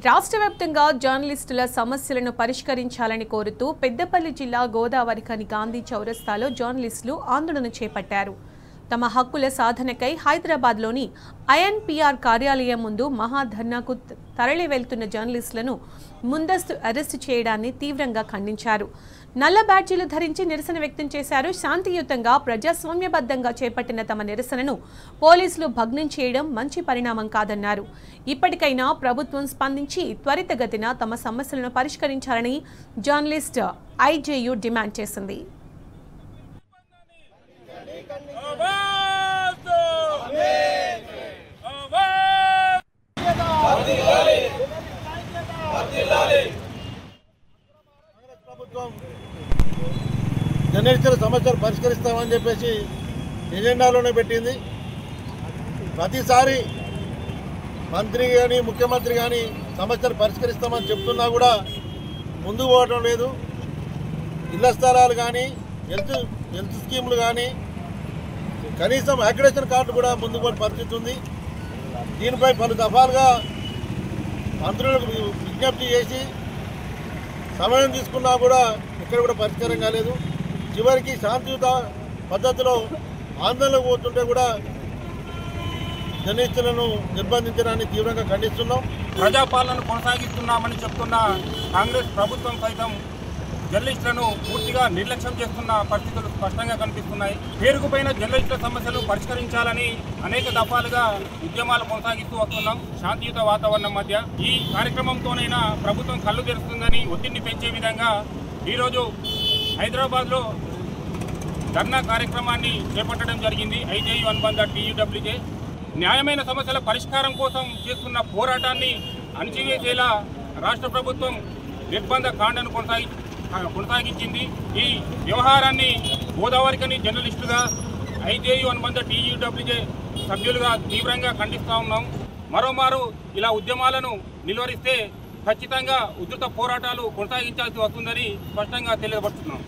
రాష్ట్ర వ్యాప్తంగా జర్నలిస్టుల సమస్యలను పరిష్కరించాలని కోరుతూ పెద్దపల్లి జిల్లా గోదావరిఖని గాంధీ చౌరస్తాలో జర్నలిస్టులు ఆందోళన చేపట్టారు. తమ హక్కుల సాధనకై హైదరాబాద్లోని ఐఎన్పిఆర్ కార్యాలయం ముందు మహాధర్నాకు తరలి వెళ్తున్న జర్నలిస్టులను ముందస్తు అరెస్టు చేయడాన్ని తీవ్రంగా ఖండించారు. నల్ల బ్యాడ్జీలు ధరించి నిరసన వ్యక్తం చేశారు. శాంతియుతంగా ప్రజాస్వామ్యబద్ధంగా చేపట్టిన తమ నిరసనను పోలీసులు భగ్నం చేయడం మంచి పరిణామం కాదన్నారు. ఇప్పటికైనా ప్రభుత్వం స్పందించి త్వరితగతిన తమ సమస్యలను పరిష్కరించాలని జర్నలిస్ట్ ఐజేయు డిమాండ్ చేసింది. జర్నలిస్టుల సమస్యలు పరిష్కరిస్తామని చెప్పేసి ఎజెండాలోనే పెట్టింది. ప్రతిసారి మంత్రి కానీ ముఖ్యమంత్రి కానీ సమస్యలు పరిష్కరిస్తామని చెప్తున్నా కూడా ముందుకు పోవటం లేదు. ఇళ్ల స్థలాలు కానీ హెల్త్ స్కీములు కానీ కనీసం అక్రిడేషన్ కార్డు కూడా ముందుకు పోయే పరిస్థితి ఉంది. దీనిపై పలు దఫాలుగా మంత్రులకు విజ్ఞప్తి చేసి సమయం తీసుకున్నా కూడా ఇక్కడ కూడా పరిష్కారం కాలేదు. చివరికి శాంతియుత పద్ధతిలో ఆందోళనకు పోతుంటే కూడా జర్నలిస్టులను నిర్బంధించడాన్ని తీవ్రంగా ఖండిస్తున్నాం. ప్రజాపాలనను కొనసాగిస్తున్నామని చెప్తున్న కాంగ్రెస్ ప్రభుత్వం సైతం జర్నలిస్టులను పూర్తిగా నిర్లక్ష్యం చేస్తున్న పరిస్థితులు స్పష్టంగా కనిపిస్తున్నాయి. పేరుకుపోయిన జర్నలిస్టుల సమస్యలు పరిష్కరించాలని అనేక దఫాలుగా ఉద్యమాలు కొనసాగిస్తూ వస్తున్నాం. శాంతియుత వాతావరణం మధ్య ఈ కార్యక్రమంతోనైనా ప్రభుత్వం కళ్ళు తెరుస్తుందని ఒత్తిడిని పెంచే విధంగా ఈరోజు హైదరాబాద్లో ధర్నా కార్యక్రమాన్ని చేపట్టడం జరిగింది. ఐజేయు అనుబంధ టీయూడబ్ల్యూజే న్యాయమైన సమస్యల పరిష్కారం కోసం చేస్తున్న పోరాటాన్ని అణచివేసేలా రాష్ట్ర ప్రభుత్వం నిర్బంధ కాండను కొనసాగించింది. ఈ వ్యవహారాన్ని గోదావరిఖని జర్నలిస్టుగా ఐజేయు అనుబంధ టీయూడబ్ల్యూజే సభ్యులుగా తీవ్రంగా ఖండిస్తూ ఉన్నాం. మరోమారు ఇలా ఉద్యమాలను నిలువరిస్తే ఖచ్చితంగా ఉధృత పోరాటాలు కొనసాగించాల్సి వస్తుందని స్పష్టంగా తెలియపరుస్తున్నాం.